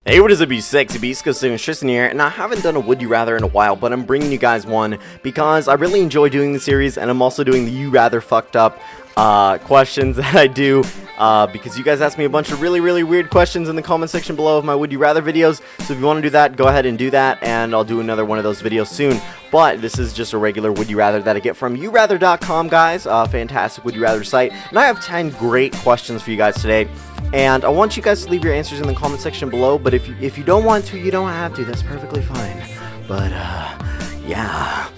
Hey, what is up, you sexy beasts? GhostSickness, Tristan here, and I haven't done a Would You Rather in a while, but I'm bringing you guys one because I really enjoy doing the series, and I'm also doing the You Rather Fucked Up questions that I do because you guys asked me a bunch of really weird questions in the comment section below of my Would You Rather videos. So if you want to do that, go ahead and do that, and I'll do another one of those videos soon. But this is just a regular Would You Rather that I get from YouRather.com, guys. Fantastic Would You Rather site, and I have 10 great questions for you guys today. And I want you guys to leave your answers in the comment section below, but if you don't want to, you don't have to. That's perfectly fine. But, yeah.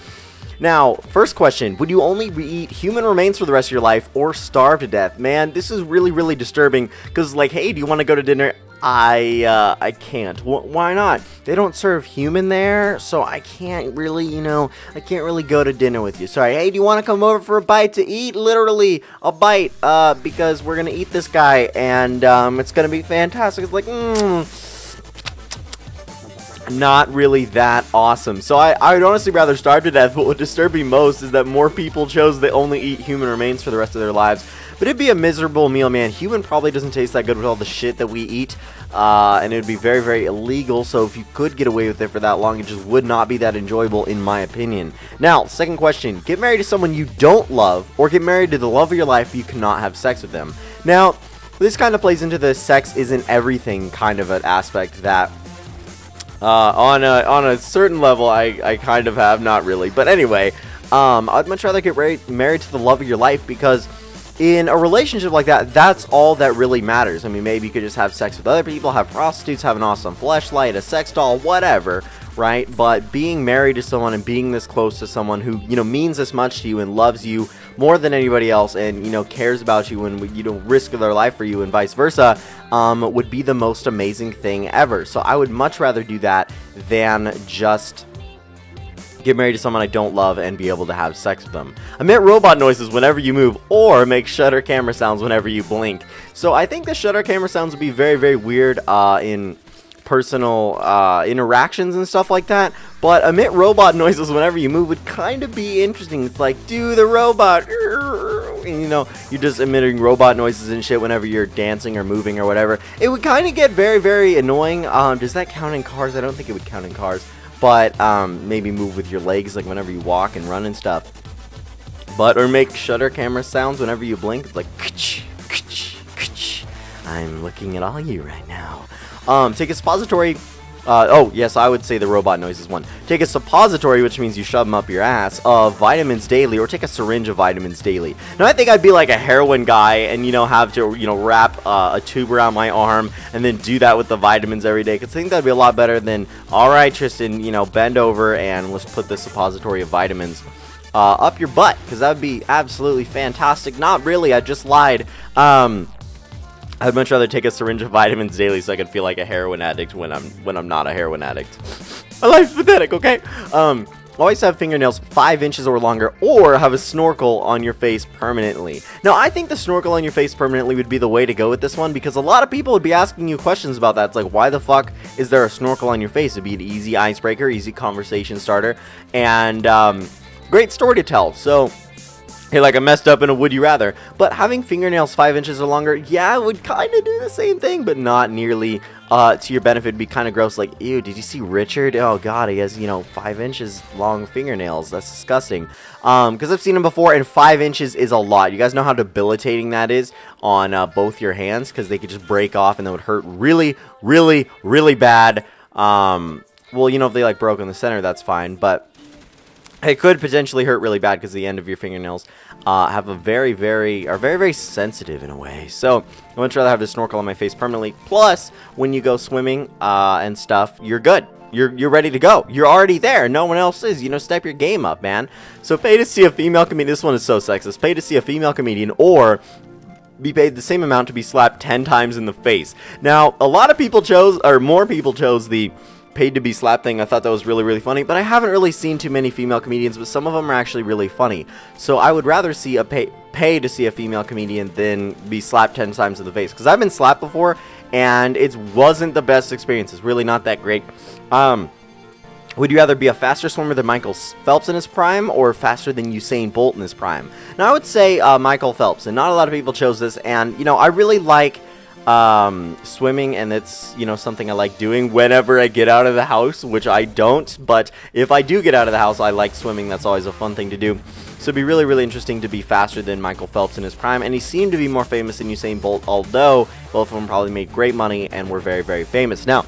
Now, first question, would you only eat human remains for the rest of your life or starve to death? Man, this is really disturbing, because, like, hey, do you want to go to dinner? I can't. Why not? They don't serve human there, so I can't really, I can't really go to dinner with you. Sorry. Hey, do you want to come over for a bite to eat? Literally, a bite, because we're gonna eat this guy, and, it's gonna be fantastic. It's like, not really that awesome. So I would honestly rather starve to death, but what disturbed me most is that more people chose to only eat human remains for the rest of their lives. But it'd be a miserable meal, man. Human probably doesn't taste that good with all the shit that we eat, and it would be very illegal, so if you could get away with it for that long, it just would not be that enjoyable, in my opinion. Now, second question, get married to someone you don't love, or get married to the love of your life but you cannot have sex with them. Now, this kind of plays into the sex isn't everything kind of an aspect that on a certain level I kind of have, not really, but anyway, I'd much rather get married to the love of your life, because in a relationship like that, that's all that really matters. I mean, maybe you could just have sex with other people, have prostitutes, have an awesome fleshlight, a sex doll, whatever, right? But being married to someone and being this close to someone who, means this much to you and loves you more than anybody else, and, cares about you and, risk their life for you and vice versa, would be the most amazing thing ever. So I would much rather do that than just get married to someone I don't love and be able to have sex with them. Emit robot noises whenever you move, or make shutter camera sounds whenever you blink. So I think the shutter camera sounds would be very weird in personal interactions and stuff like that, but emit robot noises whenever you move would kind of be interesting. It's like, do the robot, and, you're just emitting robot noises and shit whenever you're dancing or moving or whatever. It would kind of get very annoying. Does that count in cars? I don't think it would count in cars. But maybe move with your legs, like whenever you walk and run and stuff. Or make shutter camera sounds whenever you blink. It's like, I'm looking at all you right now. Take a suppository. Oh, yes, I would say the robot noise is one. Take a suppository, which means you shove them up your ass, of vitamins daily, or take a syringe of vitamins daily. Now, I think I'd be like a heroin guy and, have to, wrap a tube around my arm and then do that with the vitamins every day, because I think that'd be a lot better than, all right, Tristan, bend over and let's put this suppository of vitamins up your butt, because that would be absolutely fantastic. Not really, I just lied. I'd much rather take a syringe of vitamins daily so I could feel like a heroin addict when I'm not a heroin addict. My life's pathetic, okay? Always have fingernails 5 inches or longer, or have a snorkel on your face permanently. Now, I think the snorkel on your face permanently would be the way to go with this one, because a lot of people would be asking you questions about that. It's like, why the fuck is there a snorkel on your face? It'd be an easy icebreaker, easy conversation starter, and great story to tell. So, hey, like I messed up in a Would You Rather. But having fingernails 5 inches or longer, yeah, it would kind of do the same thing, but not nearly to your benefit. It'd be kind of gross. Like, ew, did you see Richard? Oh, God, he has, 5 inches long fingernails. That's disgusting. Because I've seen him before, and 5 inches is a lot. You guys know how debilitating that is on both your hands, because they could just break off, and that would hurt really bad. Well, if they, like, broke in the center, that's fine, but it could potentially hurt really bad, because the end of your fingernails have a are very sensitive in a way. So I'd much rather have the snorkel on my face permanently. Plus, when you go swimming and stuff, you're good. You're ready to go. You're already there. No one else is. Step your game up, man. So pay to see a female comedian. This one is so sexist. Pay to see a female comedian, or be paid the same amount to be slapped 10 times in the face. Now, a lot of people chose, or more people chose the paid to be slapped thing. I thought that was really funny, but I haven't really seen too many female comedians, but some of them are actually really funny. So I would rather see a pay to see a female comedian than be slapped 10 times in the face, because I've been slapped before and it wasn't the best experience. It's really not that great. Would you rather be a faster swimmer than Michael Phelps in his prime, or faster than Usain Bolt in his prime? Now, I would say Michael Phelps, and not a lot of people chose this, and I really like swimming, and it's, you know, something I like doing whenever I get out of the house, which I don't, but if I do get out of the house, I like swimming. That's always a fun thing to do. So it'd be really, really interesting to be faster than Michael Phelps in his prime, and he seemed to be more famous than Usain Bolt, although both of them probably made great money and were very, very famous. Now,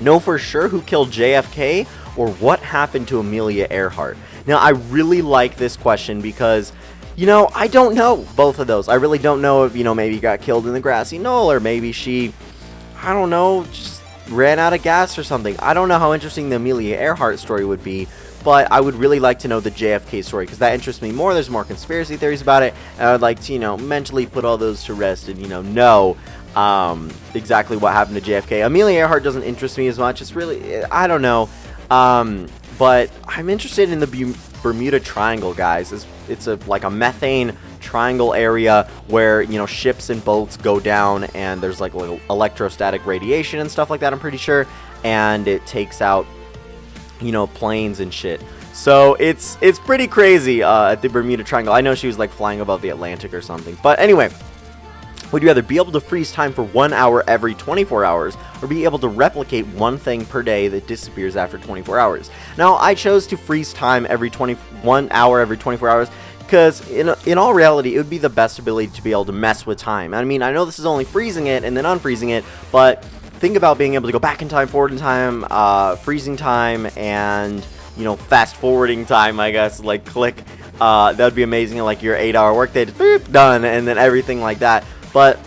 know for sure who killed JFK, or what happened to Amelia Earhart? Now, I really like this question because, you know, I don't know both of those. I really don't know if, you know, maybe got killed in the grassy knoll, or maybe she, I don't know, just ran out of gas or something. I don't know how interesting the Amelia Earhart story would be, but I would really like to know the JFK story, because that interests me more. There's more conspiracy theories about it, and I would like to, you know, mentally put all those to rest and, you know exactly what happened to JFK. Amelia Earhart doesn't interest me as much. It's really, I don't know, but I'm interested in the Bermuda Triangle, guys. It's like a methane triangle area where, you know, ships and boats go down, and there's like little electrostatic radiation and stuff like that, I'm pretty sure, and it takes out, you know, planes and shit. So it's pretty crazy at the Bermuda Triangle. I know she was like flying above the Atlantic or something, but anyway, would you rather be able to freeze time for 1 hour every 24 hours, or be able to replicate one thing per day that disappears after 24 hours? Now, I chose to freeze time every 1 hour every 24 hours because in all reality, it would be the best ability to be able to mess with time. I mean, I know this is only freezing it and then unfreezing it, but think about being able to go back in time, forward in time, freezing time, and, you know, fast forwarding time, I guess, like click. That would be amazing. Like your 8-hour workday, just boop, done, and then everything like that. But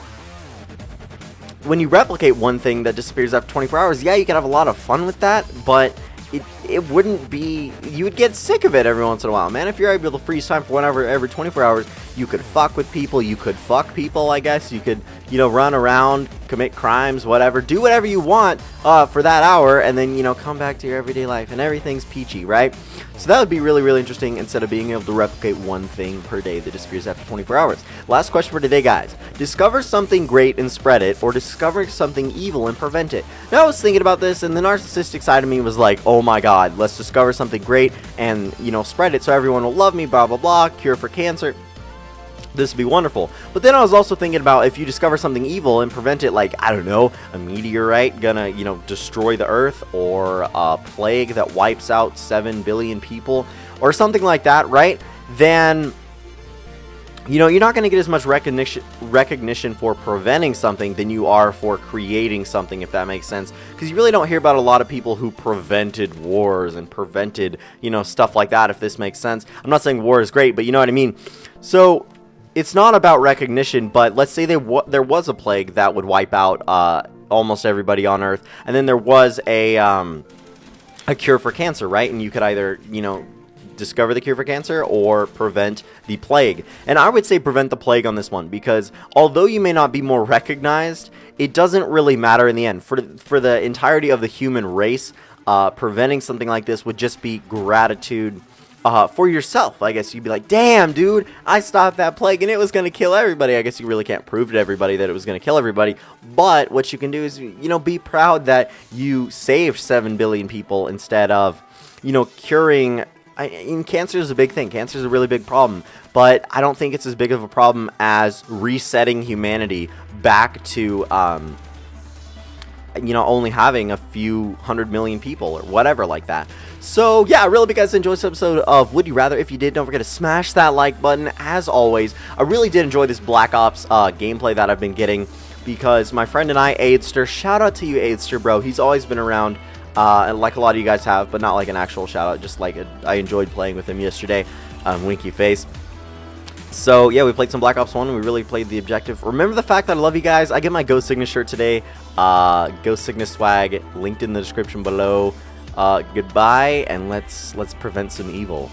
when you replicate one thing that disappears after 24 hours, yeah, you can have a lot of fun with that, but it wouldn't be, you would get sick of it every once in a while, man. If you're able to freeze time for 1 hour every 24 hours, you could fuck with people, you could fuck people, I guess, you could, you know, run around, commit crimes, whatever, do whatever you want for that hour, and then, you know, come back to your everyday life, and everything's peachy, right? So that would be really, really interesting, instead of being able to replicate one thing per day that disappears after 24 hours. Last question for today, guys. Discover something great and spread it, or discover something evil and prevent it. Now, I was thinking about this, and the narcissistic side of me was like, oh my god, let's discover something great and, you know, spread it so everyone will love me, blah, blah, blah, cure for cancer. This would be wonderful. But then I was also thinking about, if you discover something evil and prevent it, like, I don't know, a meteorite gonna, you know, destroy the earth, or a plague that wipes out 7 billion people, or something like that, right? Then, you know, you're not going to get as much recognition for preventing something than you are for creating something, if that makes sense. Because you really don't hear about a lot of people who prevented wars and prevented, you know, stuff like that, if this makes sense. I'm not saying war is great, but you know what I mean. So it's not about recognition, but let's say there was a plague that would wipe out almost everybody on Earth, and then there was a cure for cancer, right? And you could either, you know, discover the cure for cancer or prevent the plague. And I would say prevent the plague on this one, because although you may not be more recognized, it doesn't really matter in the end. For the entirety of the human race, preventing something like this would just be gratitude for yourself. I guess you'd be like, damn, dude, I stopped that plague and it was going to kill everybody. I guess you really can't prove to everybody that it was going to kill everybody, but what you can do is, you know, be proud that you saved 7 billion people instead of, you know, curing. Cancer is a big thing. Cancer is a really big problem, but I don't think it's as big of a problem as resetting humanity back to, you know, only having a few 100 million people or whatever like that. So yeah, I really hope you guys enjoyed this episode of Would You Rather. If you did, don't forget to smash that like button. As always, I really did enjoy this Black Ops gameplay that I've been getting, because my friend and I, Aidster, shout out to you, Aidster, bro. He's always been around, like a lot of you guys have, but not like an actual shout out, just like I enjoyed playing with him yesterday. Winky face. So yeah, we played some Black Ops 1 and we really played the objective. Remember the fact that I love you guys. I get my GhostSickness shirt today. GhostSickness swag linked in the description below. Goodbye, and let's prevent some evil.